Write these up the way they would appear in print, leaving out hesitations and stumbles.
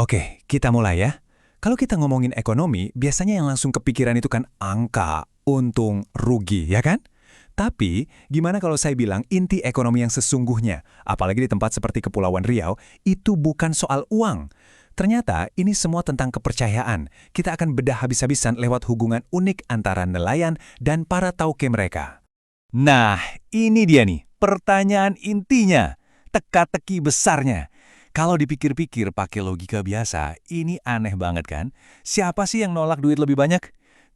Oke, kita mulai ya. Kalau kita ngomongin ekonomi, biasanya yang langsung kepikiran itu kan angka, untung, rugi, ya kan? Tapi, gimana kalau saya bilang inti ekonomi yang sesungguhnya, apalagi di tempat seperti Kepulauan Riau, itu bukan soal uang. Ternyata ini semua tentang kepercayaan. Kita akan bedah habis-habisan lewat hubungan unik antara nelayan dan para tauke mereka. Nah, ini dia nih, pertanyaan intinya, teka-teki besarnya. Kalau dipikir-pikir pakai logika biasa, ini aneh banget kan? Siapa sih yang nolak duit lebih banyak?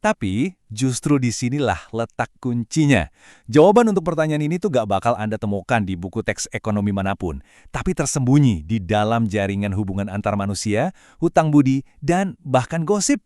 Tapi, justru disinilah letak kuncinya. Jawaban untuk pertanyaan ini tuh gak bakal Anda temukan di buku teks ekonomi manapun, tapi tersembunyi di dalam jaringan hubungan antar manusia, hutang budi, dan bahkan gosip.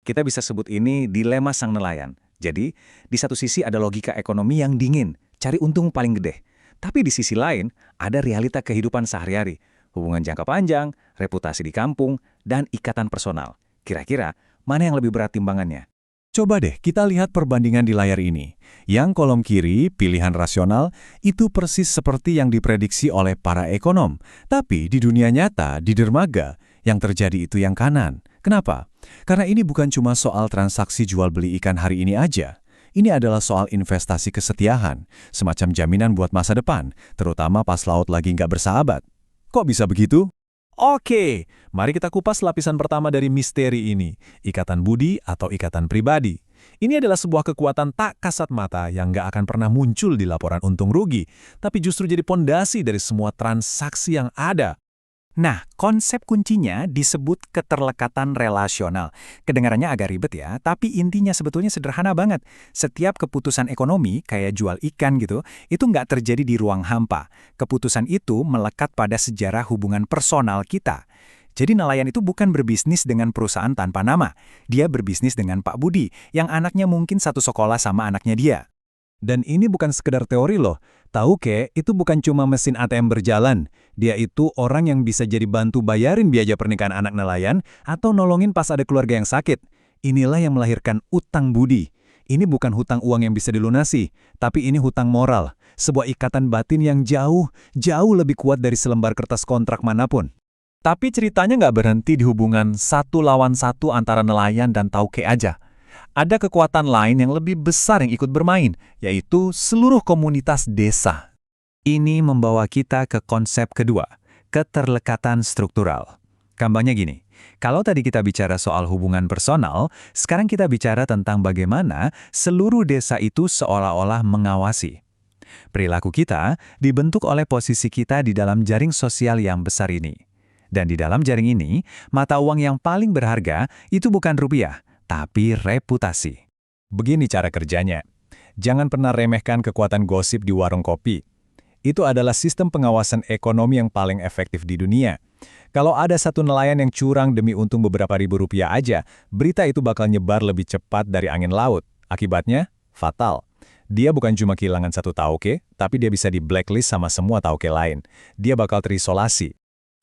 Kita bisa sebut ini dilema sang nelayan. Jadi, di satu sisi ada logika ekonomi yang dingin, cari untung paling gede. Tapi di sisi lain, ada realita kehidupan sehari-hari, hubungan jangka panjang, reputasi di kampung, dan ikatan personal. Kira-kira, mana yang lebih berat timbangannya? Coba deh kita lihat perbandingan di layar ini. Yang kolom kiri, pilihan rasional, itu persis seperti yang diprediksi oleh para ekonom. Tapi di dunia nyata, di dermaga, yang terjadi itu yang kanan. Kenapa? Karena ini bukan cuma soal transaksi jual-beli ikan hari ini aja. Ini adalah soal investasi kesetiaan, semacam jaminan buat masa depan, terutama pas laut lagi nggak bersahabat. Kok bisa begitu? Oke, mari kita kupas lapisan pertama dari misteri ini, ikatan budi atau ikatan pribadi. Ini adalah sebuah kekuatan tak kasat mata yang nggak akan pernah muncul di laporan untung rugi, tapi justru jadi pondasi dari semua transaksi yang ada. Nah, konsep kuncinya disebut keterlekatan relasional. Kedengarannya agak ribet ya, tapi intinya sebetulnya sederhana banget. Setiap keputusan ekonomi, kayak jual ikan gitu, itu nggak terjadi di ruang hampa. Keputusan itu melekat pada sejarah hubungan personal kita. Jadi nelayan itu bukan berbisnis dengan perusahaan tanpa nama. Dia berbisnis dengan Pak Budi, yang anaknya mungkin satu sekolah sama anaknya dia. Dan ini bukan sekedar teori loh. Tauke itu bukan cuma mesin ATM berjalan. Dia itu orang yang bisa jadi bantu bayarin biaya pernikahan anak nelayan atau nolongin pas ada keluarga yang sakit. Inilah yang melahirkan utang budi. Ini bukan hutang uang yang bisa dilunasi, tapi ini hutang moral. Sebuah ikatan batin yang jauh lebih kuat dari selembar kertas kontrak manapun. Tapi ceritanya nggak berhenti di hubungan satu lawan satu antara nelayan dan tauke aja. Ada kekuatan lain yang lebih besar yang ikut bermain, yaitu seluruh komunitas desa. Ini membawa kita ke konsep kedua, keterlekatan struktural. Gampangnya gini, kalau tadi kita bicara soal hubungan personal, sekarang kita bicara tentang bagaimana seluruh desa itu seolah-olah mengawasi. Perilaku kita dibentuk oleh posisi kita di dalam jaring sosial yang besar ini. Dan di dalam jaring ini, mata uang yang paling berharga itu bukan rupiah, tapi reputasi. Begini cara kerjanya. Jangan pernah remehkan kekuatan gosip di warung kopi. Itu adalah sistem pengawasan ekonomi yang paling efektif di dunia. Kalau ada satu nelayan yang curang demi untung beberapa ribu rupiah aja, berita itu bakal nyebar lebih cepat dari angin laut. Akibatnya, fatal. Dia bukan cuma kehilangan satu tauke, tapi dia bisa di-blacklist sama semua tauke lain. Dia bakal terisolasi.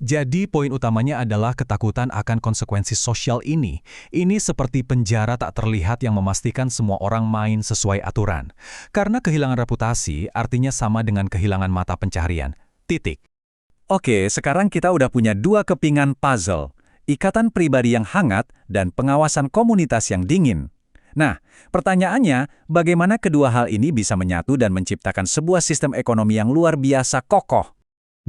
Jadi poin utamanya adalah ketakutan akan konsekuensi sosial ini. Ini seperti penjara tak terlihat yang memastikan semua orang main sesuai aturan. Karena kehilangan reputasi artinya sama dengan kehilangan mata pencaharian. Titik. Oke, sekarang kita udah punya dua kepingan puzzle. Ikatan pribadi yang hangat dan pengawasan komunitas yang dingin. Nah, pertanyaannya, bagaimana kedua hal ini bisa menyatu dan menciptakan sebuah sistem ekonomi yang luar biasa kokoh?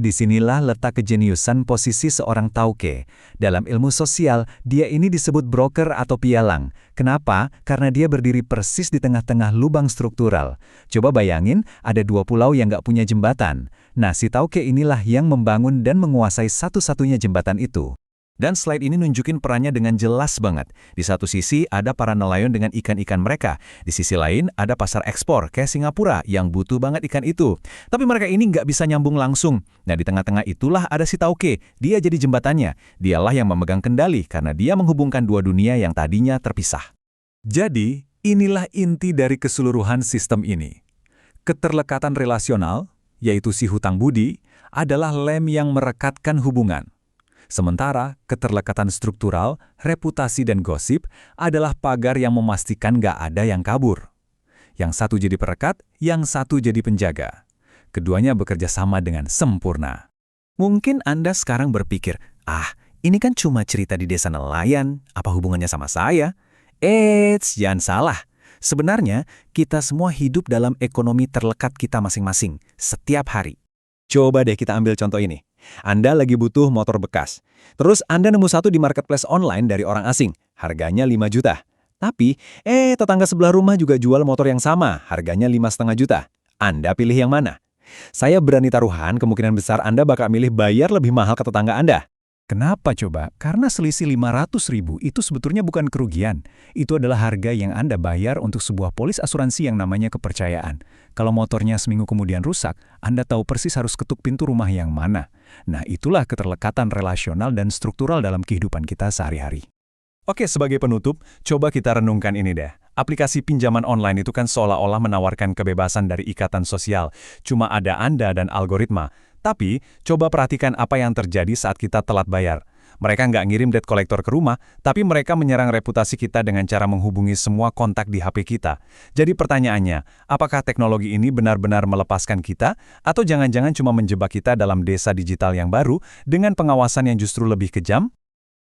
Disinilah letak kejeniusan posisi seorang tauke. Dalam ilmu sosial, dia ini disebut broker atau pialang. Kenapa? Karena dia berdiri persis di tengah-tengah lubang struktural. Coba bayangin, ada dua pulau yang nggak punya jembatan. Nah, si tauke inilah yang membangun dan menguasai satu-satunya jembatan itu. Dan slide ini nunjukin perannya dengan jelas banget. Di satu sisi ada para nelayan dengan ikan-ikan mereka. Di sisi lain ada pasar ekspor kayak Singapura yang butuh banget ikan itu. Tapi mereka ini nggak bisa nyambung langsung. Nah di tengah-tengah itulah ada si tauke. Dia jadi jembatannya. Dialah yang memegang kendali karena dia menghubungkan dua dunia yang tadinya terpisah. Jadi inilah inti dari keseluruhan sistem ini. Keterlekatan relasional, yaitu si hutang budi, adalah lem yang merekatkan hubungan. Sementara keterlekatan struktural, reputasi dan gosip adalah pagar yang memastikan nggak ada yang kabur. Yang satu jadi perekat, yang satu jadi penjaga. Keduanya bekerja sama dengan sempurna. Mungkin Anda sekarang berpikir, Ini kan cuma cerita di desa nelayan, apa hubungannya sama saya? Eits, jangan salah. Sebenarnya, kita semua hidup dalam ekonomi terlekat kita masing-masing, setiap hari. Coba deh kita ambil contoh ini. Anda lagi butuh motor bekas. Terus Anda nemu satu di marketplace online dari orang asing. Harganya 5 juta. Tapi, tetangga sebelah rumah juga jual motor yang sama. Harganya 5,5 juta. Anda pilih yang mana? Saya berani taruhan kemungkinan besar Anda bakal milih bayar lebih mahal ke tetangga Anda. Kenapa coba? Karena selisih 500.000 itu sebetulnya bukan kerugian. Itu adalah harga yang Anda bayar untuk sebuah polis asuransi yang namanya kepercayaan. Kalau motornya seminggu kemudian rusak, Anda tahu persis harus ketuk pintu rumah yang mana. Nah, itulah keterlekatan relasional dan struktural dalam kehidupan kita sehari-hari. Oke, sebagai penutup, coba kita renungkan ini deh. Aplikasi pinjaman online itu kan seolah-olah menawarkan kebebasan dari ikatan sosial. Cuma ada Anda dan algoritma. Tapi, coba perhatikan apa yang terjadi saat kita telat bayar. Mereka nggak ngirim debt collector ke rumah, tapi mereka menyerang reputasi kita dengan cara menghubungi semua kontak di HP kita. Jadi pertanyaannya, apakah teknologi ini benar-benar melepaskan kita, atau jangan-jangan cuma menjebak kita dalam desa digital yang baru dengan pengawasan yang justru lebih kejam?